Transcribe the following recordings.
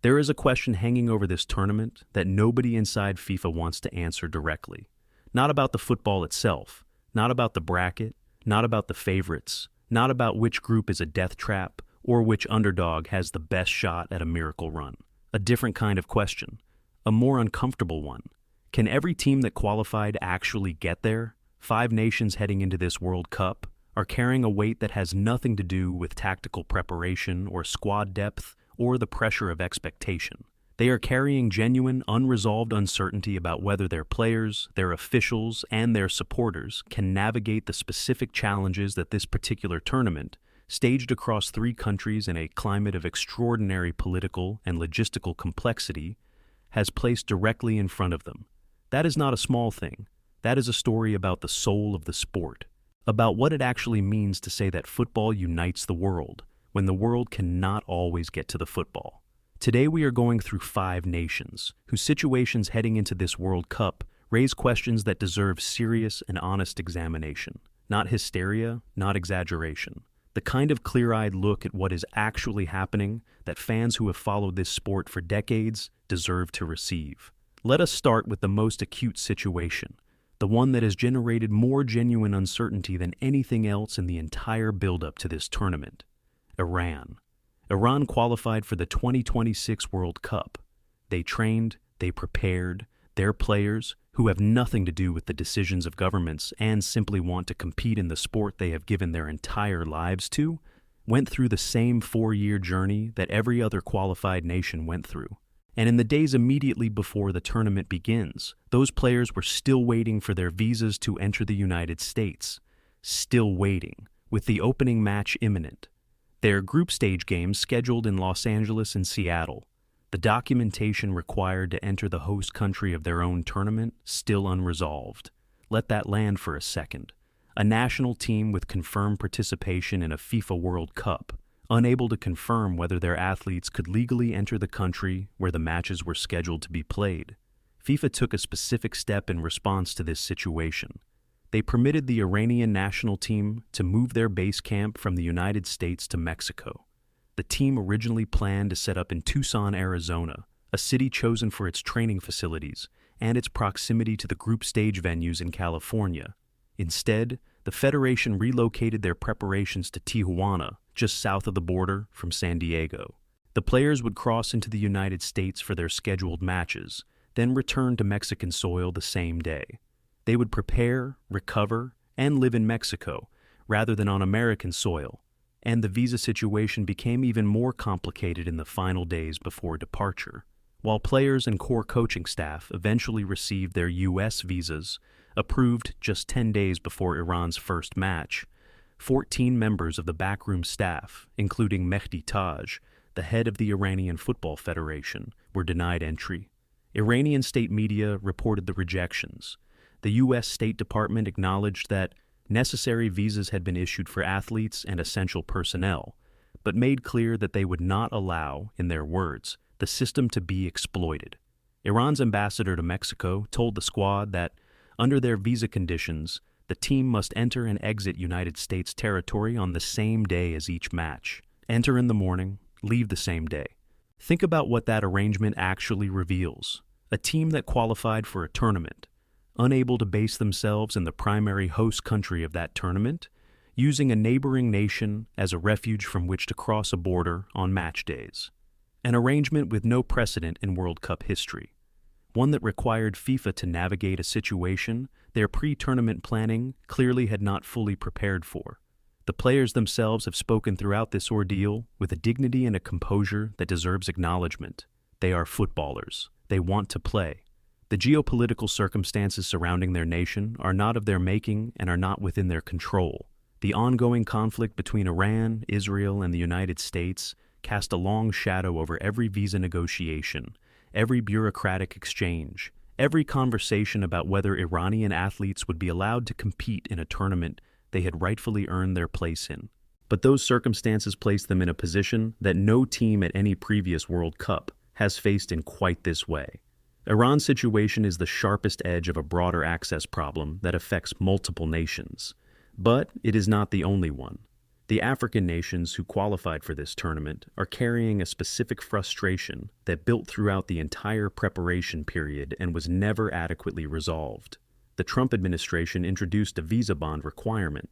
There is a question hanging over this tournament that nobody inside FIFA wants to answer directly. Not about the football itself, not about the bracket, not about the favorites, not about which group is a death trap or which underdog has the best shot at a miracle run. A different kind of question, a more uncomfortable one. Can every team that qualified actually get there? 5 nations heading into this World Cup are carrying a weight that has nothing to do with tactical preparation or squad depth or the pressure of expectation. They are carrying genuine, unresolved uncertainty about whether their players, their officials, and their supporters can navigate the specific challenges that this particular tournament, staged across 3 countries in a climate of extraordinary political and logistical complexity, has placed directly in front of them. That is not a small thing. That is a story about the soul of the sport, about what it actually means to say that football unites the world, when the world cannot always get to the football. Today we are going through 5 nations, whose situations heading into this World Cup raise questions that deserve serious and honest examination. Not hysteria, not exaggeration. The kind of clear-eyed look at what is actually happening that fans who have followed this sport for decades deserve to receive. Let us start with the most acute situation, the one that has generated more genuine uncertainty than anything else in the entire build-up to this tournament. Iran. Iran qualified for the 2026 World Cup. They trained, they prepared, their players, who have nothing to do with the decisions of governments and simply want to compete in the sport they have given their entire lives to, went through the same 4-year journey that every other qualified nation went through. And in the days immediately before the tournament begins, those players were still waiting for their visas to enter the United States. Still waiting, with the opening match imminent. Their group stage games scheduled in Los Angeles and Seattle. The documentation required to enter the host country of their own tournament still unresolved. Let that land for a second. A national team with confirmed participation in a FIFA World Cup, unable to confirm whether their athletes could legally enter the country where the matches were scheduled to be played. FIFA took a specific step in response to this situation. They permitted the Iranian national team to move their base camp from the United States to Mexico. The team originally planned to set up in Tucson, Arizona, a city chosen for its training facilities and its proximity to the group stage venues in California. Instead, the federation relocated their preparations to Tijuana, just south of the border from San Diego. The players would cross into the United States for their scheduled matches, then return to Mexican soil the same day. They would prepare, recover, and live in Mexico, rather than on American soil, and the visa situation became even more complicated in the final days before departure. While players and core coaching staff eventually received their U.S. visas, approved just 10 days before Iran's first match, 14 members of the backroom staff, including Mehdi Taj, the head of the Iranian Football Federation, were denied entry. Iranian state media reported the rejections. The U.S. State Department acknowledged that necessary visas had been issued for athletes and essential personnel, but made clear that they would not allow, in their words, the system to be exploited. Iran's ambassador to Mexico told the squad that, under their visa conditions, the team must enter and exit United States territory on the same day as each match. Enter in the morning, leave the same day. Think about what that arrangement actually reveals. A team that qualified for a tournament, unable to base themselves in the primary host country of that tournament, using a neighboring nation as a refuge from which to cross a border on match days. An arrangement with no precedent in World Cup history. One that required FIFA to navigate a situation their pre-tournament planning clearly had not fully prepared for. The players themselves have spoken throughout this ordeal with a dignity and a composure that deserves acknowledgement. They are footballers. They want to play. The geopolitical circumstances surrounding their nation are not of their making and are not within their control. The ongoing conflict between Iran, Israel, and the United States cast a long shadow over every visa negotiation, every bureaucratic exchange, every conversation about whether Iranian athletes would be allowed to compete in a tournament they had rightfully earned their place in. But those circumstances placed them in a position that no team at any previous World Cup has faced in quite this way. Iran's situation is the sharpest edge of a broader access problem that affects multiple nations. But it is not the only one. The African nations who qualified for this tournament are carrying a specific frustration that built throughout the entire preparation period and was never adequately resolved. The Trump administration introduced a visa bond requirement,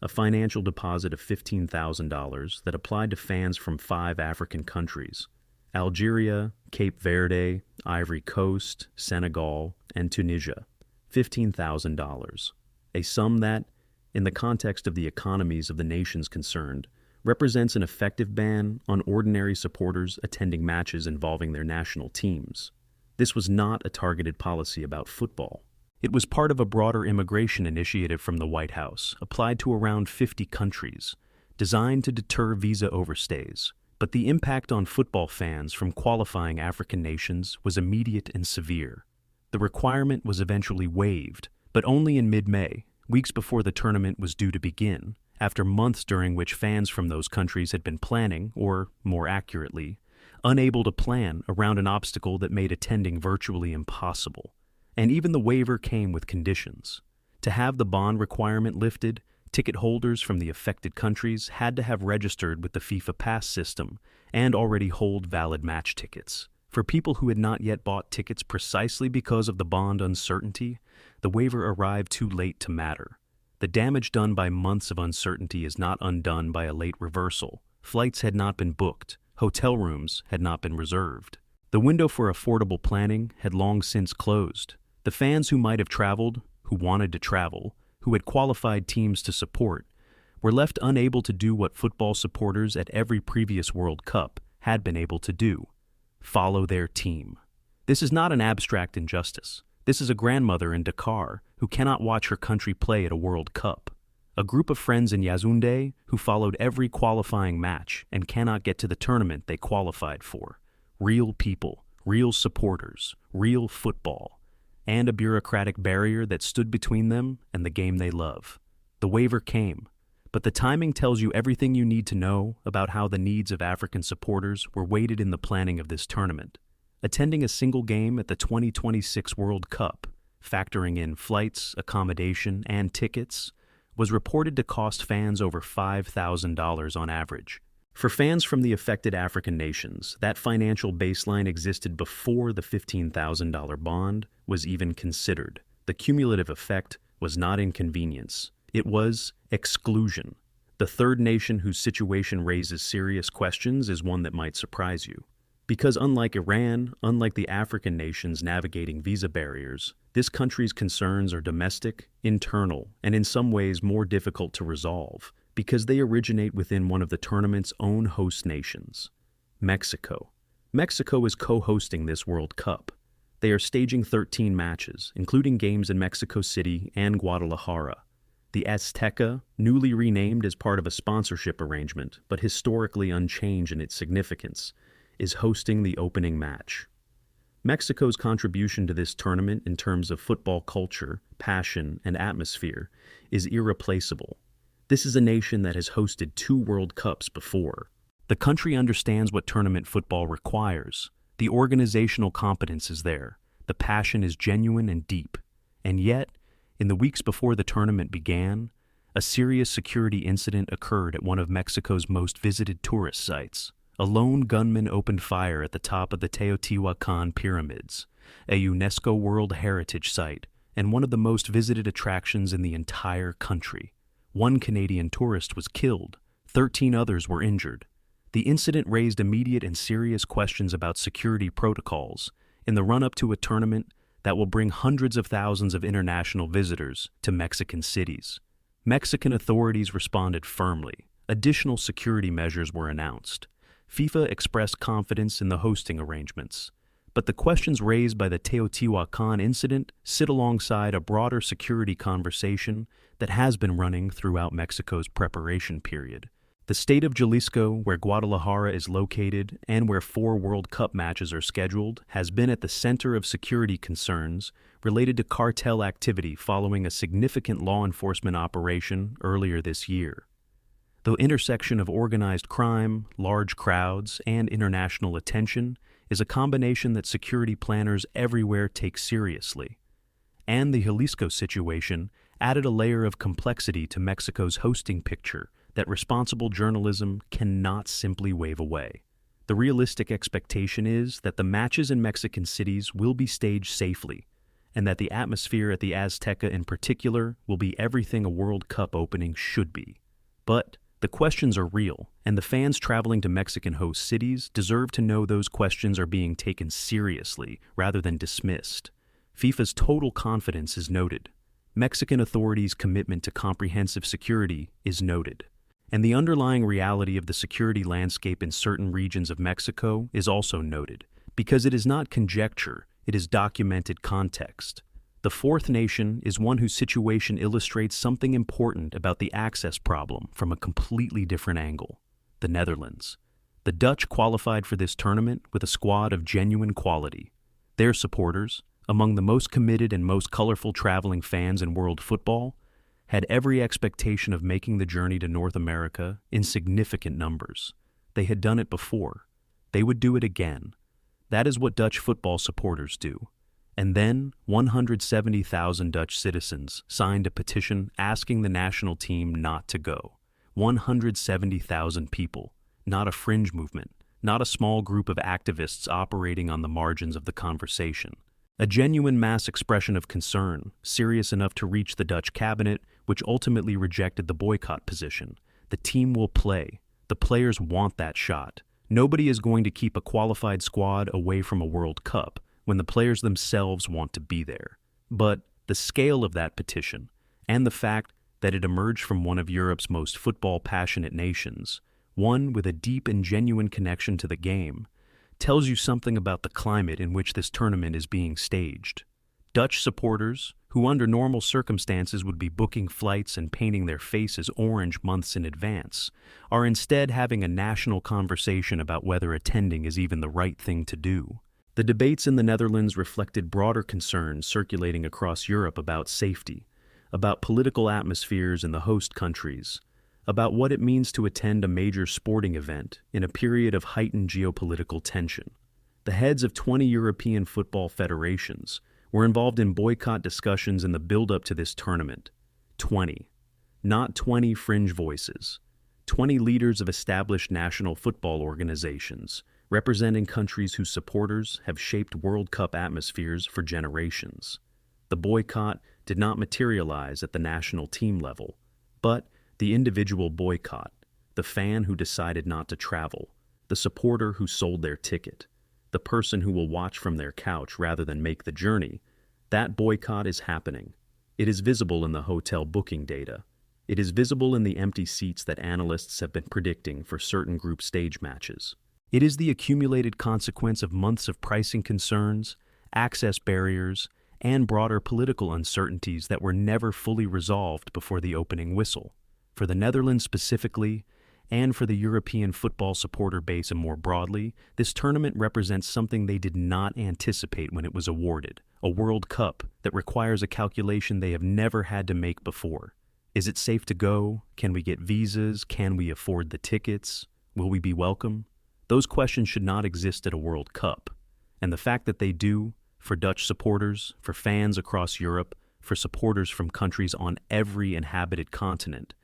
a financial deposit of $15,000 that applied to fans from 5 African countries: Algeria, Cape Verde, Ivory Coast, Senegal, and Tunisia. $15,000, a sum that, in the context of the economies of the nations concerned, represents an effective ban on ordinary supporters attending matches involving their national teams. This was not a targeted policy about football. It was part of a broader immigration initiative from the White House, applied to around 50 countries, designed to deter visa overstays. But the impact on football fans from qualifying African nations was immediate and severe. The requirement was eventually waived, but only in mid-May, weeks before the tournament was due to begin, after months during which fans from those countries had been planning, or, more accurately, unable to plan around an obstacle that made attending virtually impossible. And even the waiver came with conditions. To have the bond requirement lifted, ticket holders from the affected countries had to have registered with the FIFA Pass system and already hold valid match tickets. For people who had not yet bought tickets precisely because of the bond uncertainty, the waiver arrived too late to matter. The damage done by months of uncertainty is not undone by a late reversal. Flights had not been booked. Hotel rooms had not been reserved. The window for affordable planning had long since closed. The fans who might have traveled, who wanted to travel, who had qualified teams to support, were left unable to do what football supporters at every previous World Cup had been able to do: follow their team. This is not an abstract injustice. This is a grandmother in Dakar who cannot watch her country play at a World Cup. A group of friends in Yaoundé who followed every qualifying match and cannot get to the tournament they qualified for. Real people, real supporters, real football, and a bureaucratic barrier that stood between them and the game they love. The waiver came, but the timing tells you everything you need to know about how the needs of African supporters were weighted in the planning of this tournament. Attending a single game at the 2026 World Cup, factoring in flights, accommodation, and tickets, was reported to cost fans over $5,000 on average. For fans from the affected African nations, that financial baseline existed before the $15,000 bond was even considered. The cumulative effect was not inconvenience. It was exclusion. The third nation whose situation raises serious questions is one that might surprise you. Because unlike Iran, unlike the African nations navigating visa barriers, this country's concerns are domestic, internal, and in some ways more difficult to resolve, because they originate within one of the tournament's own host nations, Mexico. Mexico is co-hosting this World Cup. They are staging 13 matches, including games in Mexico City and Guadalajara. The Azteca, newly renamed as part of a sponsorship arrangement, but historically unchanged in its significance, is hosting the opening match. Mexico's contribution to this tournament in terms of football culture, passion, and atmosphere is irreplaceable. This is a nation that has hosted 2 World Cups before. The country understands what tournament football requires. The organizational competence is there. The passion is genuine and deep. And yet, in the weeks before the tournament began, a serious security incident occurred at one of Mexico's most visited tourist sites. A lone gunman opened fire at the top of the Teotihuacan Pyramids, a UNESCO World Heritage Site and one of the most visited attractions in the entire country. 1 Canadian tourist was killed, 13 others were injured. The incident raised immediate and serious questions about security protocols in the run-up to a tournament that will bring hundreds of thousands of international visitors to Mexican cities. Mexican authorities responded firmly. Additional security measures were announced. FIFA expressed confidence in the hosting arrangements, but the questions raised by the Teotihuacan incident sit alongside a broader security conversation that has been running throughout Mexico's preparation period. The state of Jalisco, where Guadalajara is located and where 4 World Cup matches are scheduled, has been at the center of security concerns related to cartel activity following a significant law enforcement operation earlier this year. The intersection of organized crime, large crowds, and international attention is a combination that security planners everywhere take seriously. And the Jalisco situation added a layer of complexity to Mexico's hosting picture that responsible journalism cannot simply wave away. The realistic expectation is that the matches in Mexican cities will be staged safely, and that the atmosphere at the Azteca in particular will be everything a World Cup opening should be. But the questions are real, and the fans traveling to Mexican host cities deserve to know those questions are being taken seriously rather than dismissed. FIFA's total confidence is noted. Mexican authorities' commitment to comprehensive security is noted. And the underlying reality of the security landscape in certain regions of Mexico is also noted, because it is not conjecture, it is documented context. The fourth nation is one whose situation illustrates something important about the access problem from a completely different angle: the Netherlands. The Dutch qualified for this tournament with a squad of genuine quality. Their supporters, among the most committed and most colorful traveling fans in world football, had every expectation of making the journey to North America in significant numbers. They had done it before. They would do it again. That is what Dutch football supporters do. And then 170,000 Dutch citizens signed a petition asking the national team not to go. 170,000 people, not a fringe movement, not a small group of activists operating on the margins of the conversation. A genuine mass expression of concern, serious enough to reach the Dutch cabinet, which ultimately rejected the boycott position. The team will play. The players want that shot. Nobody is going to keep a qualified squad away from a World Cup when the players themselves want to be there. But the scale of that petition, and the fact that it emerged from one of Europe's most football-passionate nations, one with a deep and genuine connection to the game, tells you something about the climate in which this tournament is being staged. Dutch supporters, who under normal circumstances would be booking flights and painting their faces orange months in advance, are instead having a national conversation about whether attending is even the right thing to do. The debates in the Netherlands reflected broader concerns circulating across Europe about safety, about political atmospheres in the host countries, about what it means to attend a major sporting event in a period of heightened geopolitical tension. The heads of 20 European football federations were involved in boycott discussions in the build-up to this tournament. 20. Not 20 fringe voices. 20 leaders of established national football organizations, representing countries whose supporters have shaped World Cup atmospheres for generations. The boycott did not materialize at the national team level, but the individual boycott, the fan who decided not to travel, the supporter who sold their ticket, the person who will watch from their couch rather than make the journey, that boycott is happening. It is visible in the hotel booking data. It is visible in the empty seats that analysts have been predicting for certain group stage matches. It is the accumulated consequence of months of pricing concerns, access barriers, and broader political uncertainties that were never fully resolved before the opening whistle. For the Netherlands specifically, and for the European football supporter base and more broadly, this tournament represents something they did not anticipate when it was awarded: a World Cup that requires a calculation they have never had to make before. Is it safe to go? Can we get visas? Can we afford the tickets? Will we be welcome? Those questions should not exist at a World Cup. And the fact that they do, for Dutch supporters, for fans across Europe, for supporters from countries on every inhabited continent,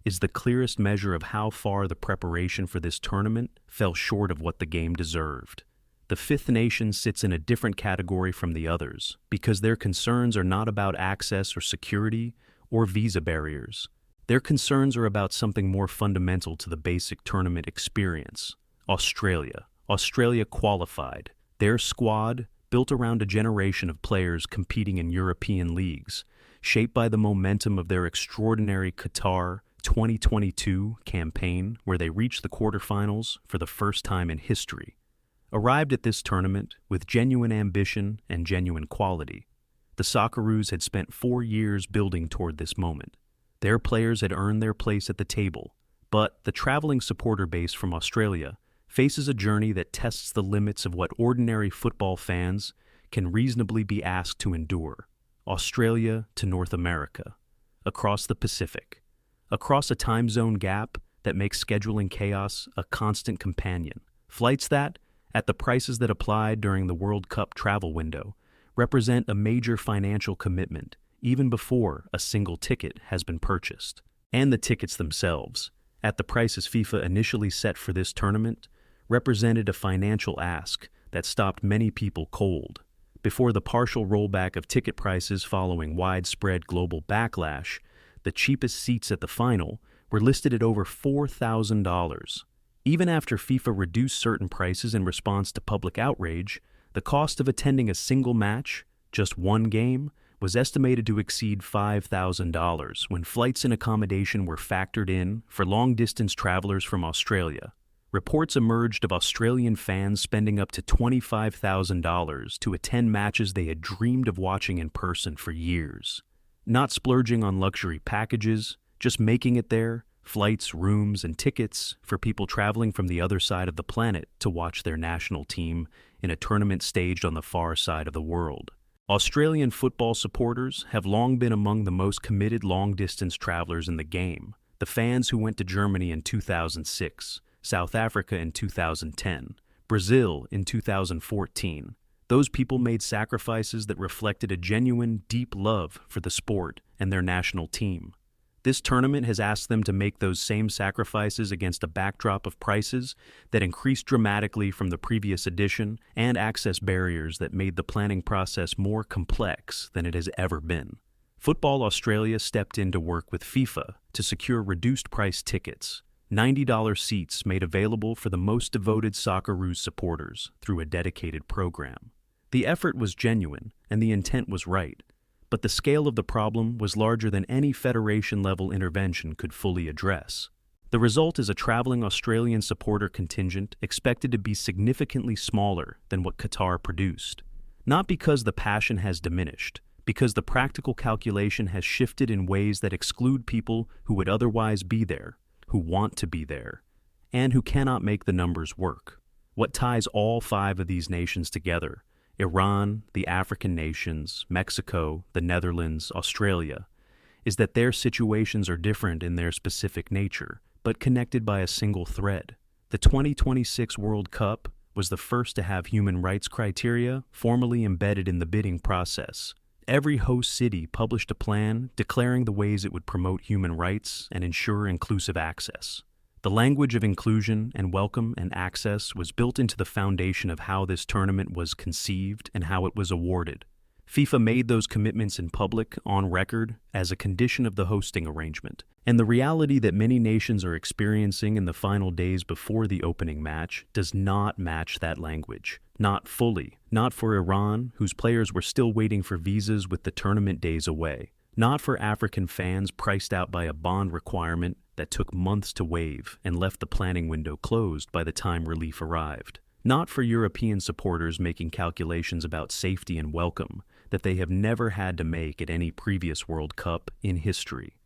is the clearest measure of how far the preparation for this tournament fell short of what the game deserved. The fifth nation sits in a different category from the others because their concerns are not about access or security or visa barriers. Their concerns are about something more fundamental to the basic tournament experience. Australia. Australia qualified. Their squad, built around a generation of players competing in European leagues, shaped by the momentum of their extraordinary Qatar 2022 campaign where they reached the quarterfinals for the first time in history, arrived at this tournament with genuine ambition and genuine quality. The Socceroos had spent 4 years building toward this moment. Their players had earned their place at the table, but the traveling supporter base from Australia faces a journey that tests the limits of what ordinary football fans can reasonably be asked to endure. Australia to North America, across the Pacific, across a time zone gap that makes scheduling chaos a constant companion. Flights that, at the prices that applied during the World Cup travel window, represent a major financial commitment even before a single ticket has been purchased. And the tickets themselves, at the prices FIFA initially set for this tournament, represented a financial ask that stopped many people cold. Before the partial rollback of ticket prices following widespread global backlash, the cheapest seats at the final were listed at over $4,000. Even after FIFA reduced certain prices in response to public outrage, the cost of attending a single match, just one game, was estimated to exceed $5,000 when flights and accommodation were factored in for long-distance travelers from Australia. Reports emerged of Australian fans spending up to $25,000 to attend matches they had dreamed of watching in person for years. Not splurging on luxury packages, just making it there, flights, rooms, and tickets for people traveling from the other side of the planet to watch their national team in a tournament staged on the far side of the world. Australian football supporters have long been among the most committed long-distance travelers in the game. The fans who went to Germany in 2006, South Africa in 2010, Brazil in 2014. Those people made sacrifices that reflected a genuine, deep love for the sport and their national team. This tournament has asked them to make those same sacrifices against a backdrop of prices that increased dramatically from the previous edition and access barriers that made the planning process more complex than it has ever been. Football Australia stepped in to work with FIFA to secure reduced-price tickets, $90 seats made available for the most devoted Socceroos supporters through a dedicated program. The effort was genuine and the intent was right, but the scale of the problem was larger than any federation-level intervention could fully address. The result is a traveling Australian supporter contingent expected to be significantly smaller than what Qatar produced. Not because the passion has diminished, because the practical calculation has shifted in ways that exclude people who would otherwise be there, who want to be there, and who cannot make the numbers work. What ties all 5 of these nations together, Iran, the African nations, Mexico, the Netherlands, Australia, is that their situations are different in their specific nature, but connected by a single thread. The 2026 World Cup was the first to have human rights criteria formally embedded in the bidding process. Every host city published a plan declaring the ways it would promote human rights and ensure inclusive access. The language of inclusion and welcome and access was built into the foundation of how this tournament was conceived and how it was awarded. FIFA made those commitments in public, on record, as a condition of the hosting arrangement. And the reality that many nations are experiencing in the final days before the opening match does not match that language. Not fully. Not for Iran, whose players were still waiting for visas with the tournament days away. Not for African fans priced out by a bond requirement that took months to waive and left the planning window closed by the time relief arrived. Not for European supporters making calculations about safety and welcome that they have never had to make at any previous World Cup in history.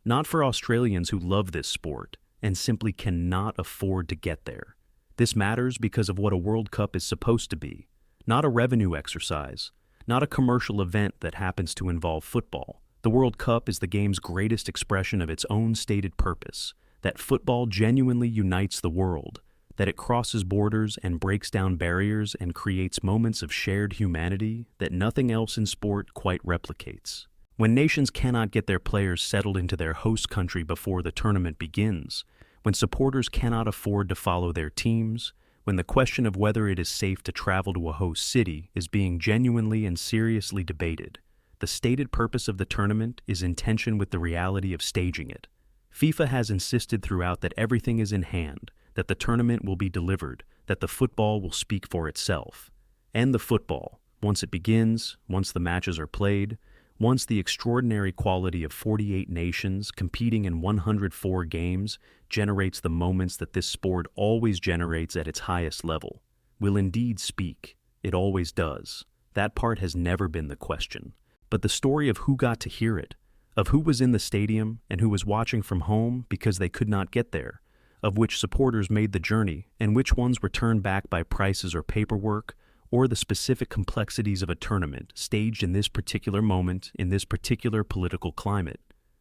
Not for Australians who love this sport and simply cannot afford to get there. This matters because of what a World Cup is supposed to be, not a revenue exercise, not a commercial event that happens to involve football. The World Cup is the game's greatest expression of its own stated purpose, that football genuinely unites the world, that it crosses borders and breaks down barriers and creates moments of shared humanity that nothing else in sport quite replicates. When nations cannot get their players settled into their host country before the tournament begins, when supporters cannot afford to follow their teams, when the question of whether it is safe to travel to a host city is being genuinely and seriously debated, the stated purpose of the tournament is in tension with the reality of staging it. FIFA has insisted throughout that everything is in hand, that the tournament will be delivered, that the football will speak for itself. And the football, once it begins, once the matches are played, once the extraordinary quality of 48 nations competing in 104 games generates the moments that this sport always generates at its highest level, will indeed speak. It always does. That part has never been the question. But the story of who got to hear it, of who was in the stadium and who was watching from home because they could not get there, of which supporters made the journey and which ones were turned back by prices or paperwork, or the specific complexities of a tournament staged in this particular moment in this particular political climate,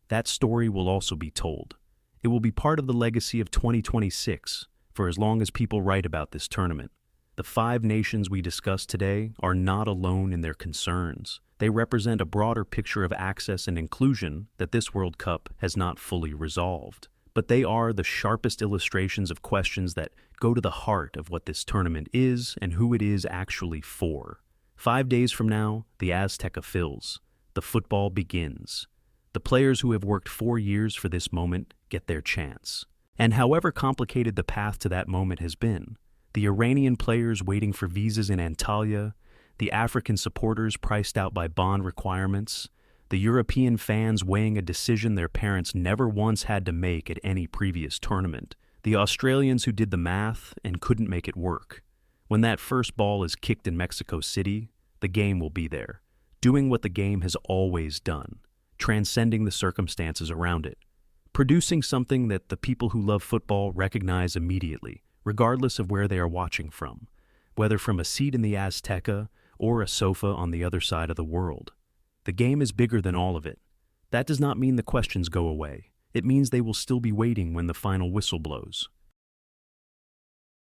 that story will also be told. It will be part of the legacy of 2026 for as long as people write about this tournament. The 5 nations we discussed today are not alone in their concerns. They represent a broader picture of access and inclusion that this World Cup has not fully resolved. but they are the sharpest illustrations of questions that go to the heart of what this tournament is and who it is actually for. 5 days from now, the Azteca fills. The football begins. The players who have worked 4 years for this moment get their chance. And however complicated the path to that moment has been, the Iranian players waiting for visas in Antalya, the African supporters priced out by bond requirements, the European fans weighing a decision their parents never once had to make at any previous tournament, the Australians who did the math and couldn't make it work. When that first ball is kicked in Mexico City, the game will be there, doing what the game has always done, transcending the circumstances around it, producing something that the people who love football recognize immediately, regardless of where they are watching from, whether from a seat in the Azteca or a sofa on the other side of the world. The game is bigger than all of it. That does not mean the questions go away. It means they will still be waiting when the final whistle blows.